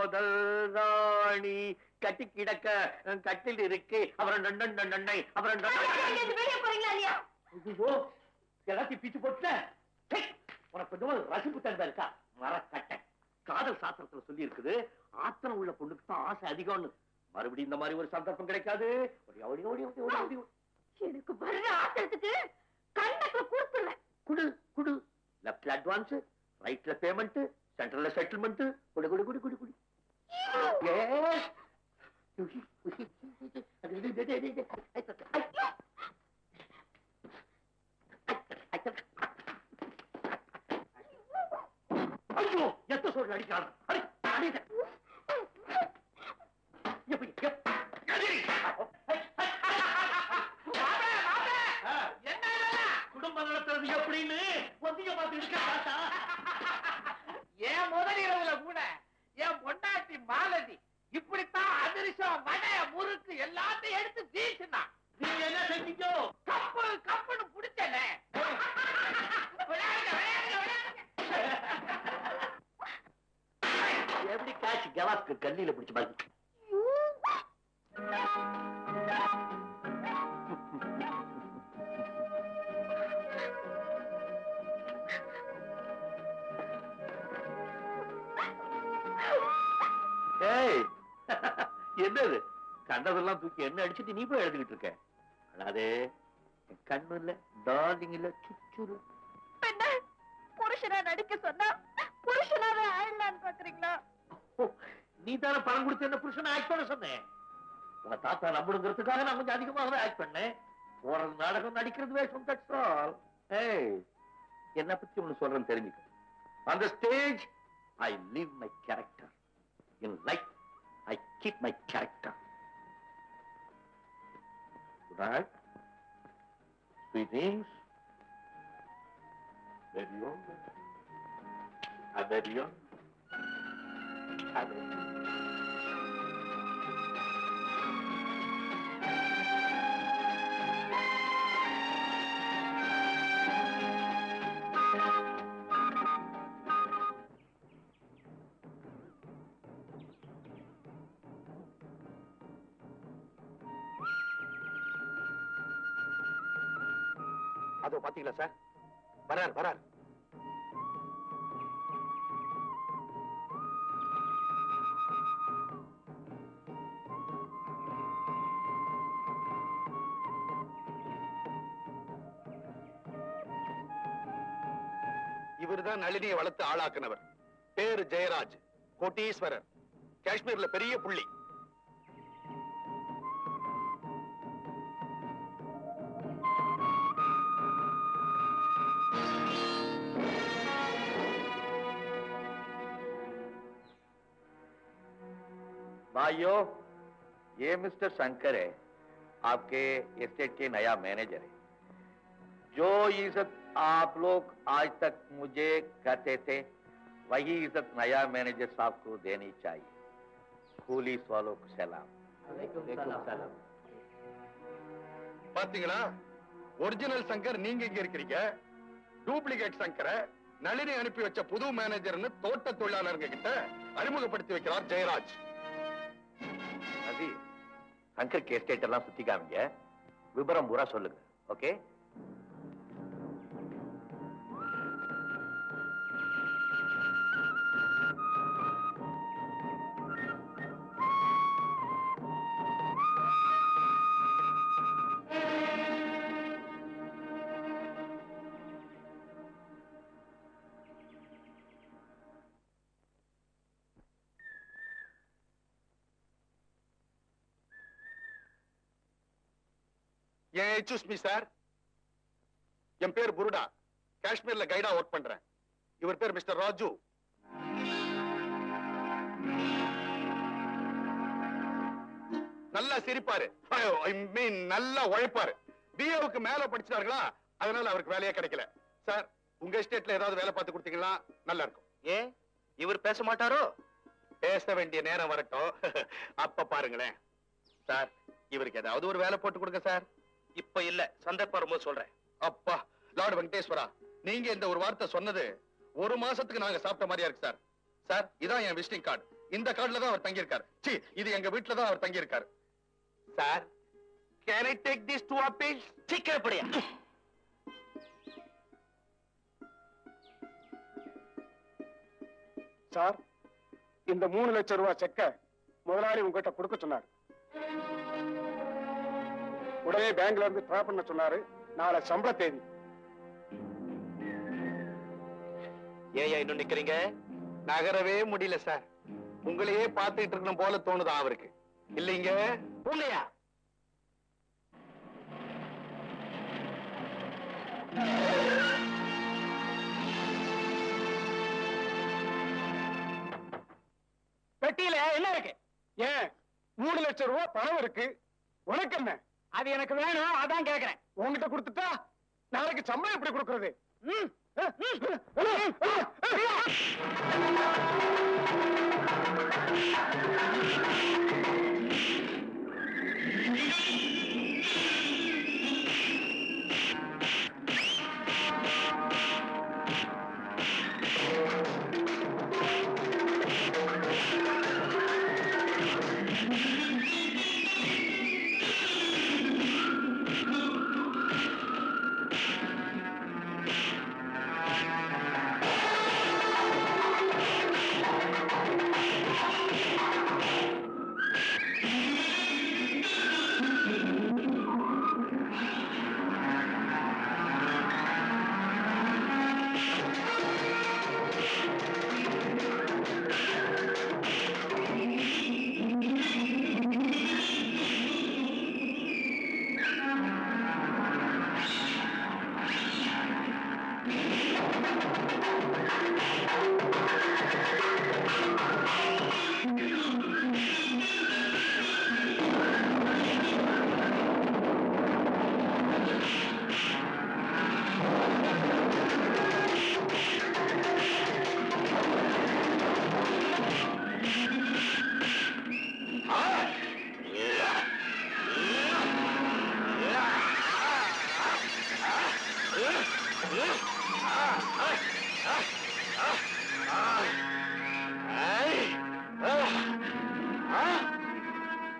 காதல் ராணி கட்டி கிடக்க கட்டில் இருக்கு அப்புறம் அப்புறம் எல்லாத்தையும் பிச்சு போட்ட உனக்கு கொஞ்சமா ரசிப்பு தந்தா இருக்கா மரக்கட்டை காதல் சாஸ்திரத்துல சொல்லி இருக்குது ஆத்திரம் உள்ள பொண்ணுக்கு தான் ஆசை அதிகம்னு மறுபடியும் இந்த மாதிரி ஒரு சந்தர்ப்பம் கிடைக்காது எனக்கு வர்ற ஆத்திரத்துக்கு கண்டத்துல கொடுத்துருவேன் குடு குடு லெப்ட்ல அட்வான்ஸ் ரைட்ல பேமெண்ட் சென்ட்ரல்ல செட்டில்மெண்ட் குடு குடு குடு குடு குடு ஐயோ எத்த சொல்ற அடிக்கிறான் குடும்ப நடத்துறது எப்படின்னு ஒத்திய பார்த்து இருக்கா என் முதலிரவுல கூட என் பொண்டாட்டி மாலதி இப்படித்தான் அதிர்ஷ்டம் வடை முறுக்கு எல்லாத்தையும் எடுத்து வீசினா. நீ என்ன செஞ்சீங்க? கப்பு கப்புன்னு புடிச்சனே. எப்படி காட்சி கவாஸ்க்கு கல்லில பிடிச்சு பாருங்க. என்னது கண்டதெல்லாம் தூக்கி என்ன அடிச்சுட்டு நீ போய் எழுதிக்கிட்டு இருக்க? அழாதே, கண்ணு இல்ல, டார்லிங் இல்ல, சுச்சுரு. புருஷனா நடிக்க சொன்னா புருஷனாவே ஆயிடலான்னு பாக்குறீங்களா? நீ தானே பணம் கொடுத்து என்ன புருஷனை ஆக்ட் பண்ண சொன்னேன். உங்க தாத்தா நம்பணுங்கிறதுக்காக நான் கொஞ்சம் அதிகமாக ஆக்ட் பண்ணேன். போறது நாடகம், நடிக்கிறது வேஷம். That's all. என்ன பத்தி ஒண்ணு சொல்றேன்னு தெரிஞ்சுக்க. On the stage, I live my character. In life, I keep my character. Good night. Sweet dreams. Baby on. Baby on. அதோ பாத்தீங்களா சார், வரார் வரார். இவர்தான் நளினியை வளர்த்து ஆளாக்குனவர். பேரு ஜெயராஜ், கோட்டீஸ்வரர், காஷ்மீர்ல பெரிய புள்ளி. भाइयों, ये मिस्टर शंकर है, आपके एस्टेट के नया मैनेजर है. जो इज्जत आप लोग आज तक मुझे करते थे, वही इज्जत नया मैनेजर साहब को देनी चाहिए. पुलिस वालों को सलाम. सलाम. பாத்தீங்களா, ஒரிஜினல் சங்கர் நீங்க இங்க இருக்கிறீங்க. டூப்ளிகேட் சங்கரை நளினி அனுப்பி வச்ச புது மேனேஜர்னு தோட்ட தொழிலாளர்கள் கிட்ட அறிமுகப்படுத்தி வைக்கிறார் ஜெயராஜ். சங்கர் கே எஸ்டேட் எல்லாம் சுத்தி காமிங்க, விபரம் பூரா சொல்லுங்க. ஓகே? எக்ஸ்கியூஸ் மீ சார், என் பேர் புருடா, காஷ்மீர்ல கைடா ஒர்க் பண்றேன். இவர் பேர் மிஸ்டர் ராஜு. நல்லா சிரிப்பாரு, ஐ மீன் நல்லா உழைப்பாரு. பிஏவுக்கு மேல படிச்சார்களா, அதனால அவருக்கு வேலையே கிடைக்கல. சார், உங்க எஸ்டேட்ல ஏதாவது வேலை பார்த்து கொடுத்தீங்கன்னா நல்லா இருக்கும். ஏன் இவர் பேச மாட்டாரோ? பேச வேண்டிய நேரம் வரட்டும், அப்ப பாருங்களேன். சார், இவருக்கு ஏதாவது ஒரு வேலை போட்டு கொடுங்க சார். இப்ப இல்ல, சந்தர்ப்பம் வரும்போது சொல்றேன். அப்பா, லார்ட் வெங்கடேஸ்வரா, நீங்க இந்த ஒரு வார்த்தை சொன்னது ஒரு மாசத்துக்கு நாங்க சாப்பிட்ட மாதிரியா இருக்கு சார். சார், இதான் என் விசிட்டிங் கார்டு. இந்த கார்டுல தான் அவர் தங்கியிருக்காரு. சீ, இது எங்க வீட்டுல தான் அவர் தங்கியிருக்காரு. Sir, can I take this to appeal? சீக்கிரப்படியா. சார், இந்த 3 லட்சம் ரூபாய் செக்க முதலாளி உங்ககிட்ட கொடுக்க சொன்னாரு. உடனே பேங்க்ல இருந்து டிரா பண்ண சொன்னாரு. நாளை சம்பள தேதி. ஏன் இன்னும் நிக்கிறீங்க? நகரவே முடியல சார். உங்களையே பார்த்துட்டு இருக்கணும் போல தோணுதா அவருக்கு? இல்லைங்க. போங்கயா. பெட்டியில என்ன இருக்கு? ஏன் 3 லட்சம் ரூபாய் பணம் இருக்கு. உனக்கு என்ன? அது எனக்கு வேணும், அதான் கேக்குறேன். உங்ககிட்ட கொடுத்துட்டா நாளைக்கு சம்பளம் எப்படி கொடுக்கறது?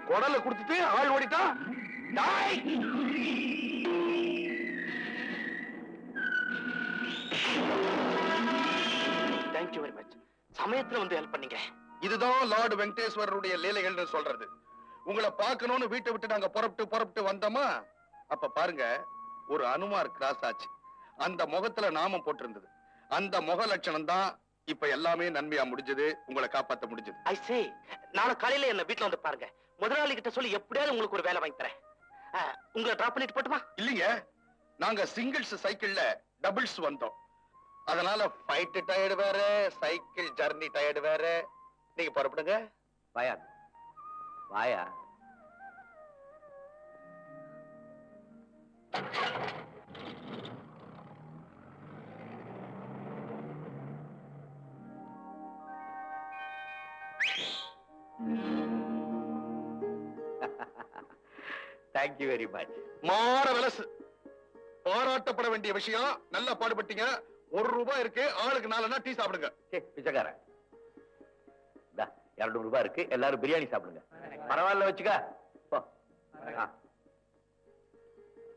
குடலை கொடுத்துட்டு ஆள் ஓடிட்டான். டாய்! Thank you very much. சமயத்துல வந்து ஹெல்ப் பண்ணீங்க. இதுதான் லார்ட் வெங்கடேஸ்வரருடைய லீலைகள்னு சொல்றது. உங்களை பார்க்கணும்னு வீட்டை விட்டு நாங்க புறப்பட்டு வந்தோமா, அப்ப பாருங்க ஒரு அனுமார் கிராஸ் ஆச்சு. அந்த முகத்துல நாமம் போட்டிருந்தது. அந்த முக லட்சணம் தான் இப்ப எல்லாமே நன்மையா முடிஞ்சது. உங்களை காப்பாத்த முடிஞ்சது. ஐ சே. நாளை காலையில என்ன வீட்டுல வந்து பாருங்க. முதலாளி கிட்ட சொல்லி எப்படியாவது உங்களுக்கு ஒரு வேலை வாங்கி தரேன். உங்களை டிராப் பண்ணிட்டு போட்டுமா? இல்லைங்க, நாங்க சிங்கிள்ஸ் சைக்கிள்ல டபுள்ஸ் வந்தோம். அதனால ஃபைட் டயர்டு வேற, சைக்கிள் ஜர்னி டயர்டு வேற. நீங்க புறப்படுங்க. வாயா வாயா. Thank you very much. மாற வலசு பாராட்டப்பட வேண்டிய விஷயம். நல்லா பாடுபட்டீங்க. ₹1 இருக்கு. ஆளுக்கு 4 டீ சாப்பிடுங்க. பிச்சைக்காரன் 200 இருக்கு. எல்லாரும் பிரியாணி சாப்பிடுங்க. பரவாயில்ல வச்சுக்க.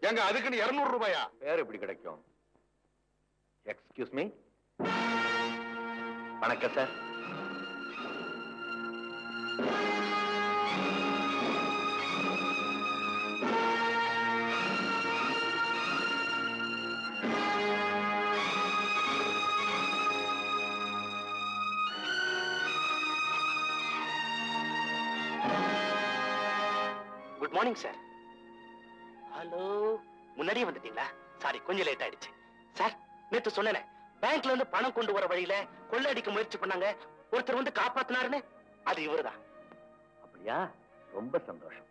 ஏங்க அதுக்குன்னு ₹200? பேர் எப்படி கிடைக்கும்? Excuse me. வணக்கம் sir. Good morning sir. Hello, முன்னாடியே வந்துட்டீங்களா? சாரி, கொஞ்சம் லேட் ஆயிடுச்சு. சார், நேத்து சொன்னேனே, பேங்க்ல இருந்து பணம் கொண்டு வர வழியில கொள்ளடிக்க முயற்சி பண்ணாங்க, ஒருத்தர் வந்து காப்பாத்தினாருன்னு, அது இவருதான். அப்படியா? ரொம்ப சந்தோஷம்.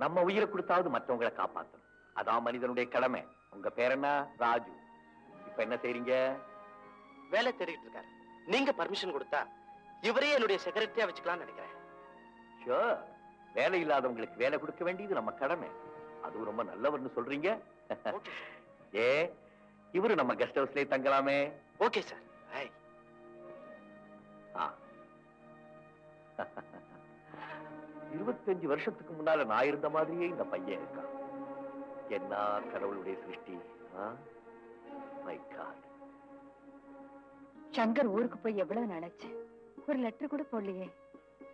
நம்ம உயிரை கொடுத்தாவது மற்றவங்களை காப்பாற்றணும். அதான் மனிதனுடைய கடமை. உங்க பேர் என்ன? ராஜு. இப்ப என்ன செய்றீங்க? வேலை தேடிட்டு இருக்காரு. நீங்க பர்மிஷன் கொடுத்தா இவரே என்னுடைய செக்ரட்டரியா வச்சுக்கலாம்னு நினைக்கிறேன். ஷூர். வேலை இல்லாதவங்களுக்கு வேலை கொடுக்க வேண்டியது நம்ம கடமை. அதுவும் ரொம்ப நல்லவர்னு சொல்றீங்க. ஏ, இவரு நம்ம கெஸ்ட் ஹவுஸ்லயே தங்கலாமே. Okay sir. 25 வருஷத்துக்கு முன்னால நான் இருந்த மாதிரியே இந்த பையன் இருக்கான். என்ன கடவுளுடைய சிருஷ்டி. My God. சங்கர் ஊருக்கு போய் எவ்வளவு நாளாச்சு, ஒரு லெட்டர் கூட போடலையே.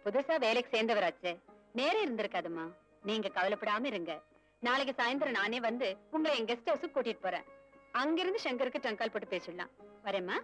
புதுசா வேலைக்கு சேர்ந்தவராச்சு, நேரம் இருந்திருக்காதுமா. நீங்க கவலைப்படாம இருங்க. நாளைக்கு சாயந்தரம் நானே வந்து உங்களை என் கெஸ்ட் ஹவுஸுக்கு கூட்டிட்டு போறேன். அங்கிருந்து சங்கருக்கு டங்கால் போட்டு பேசிடலாம். வரேம்மா.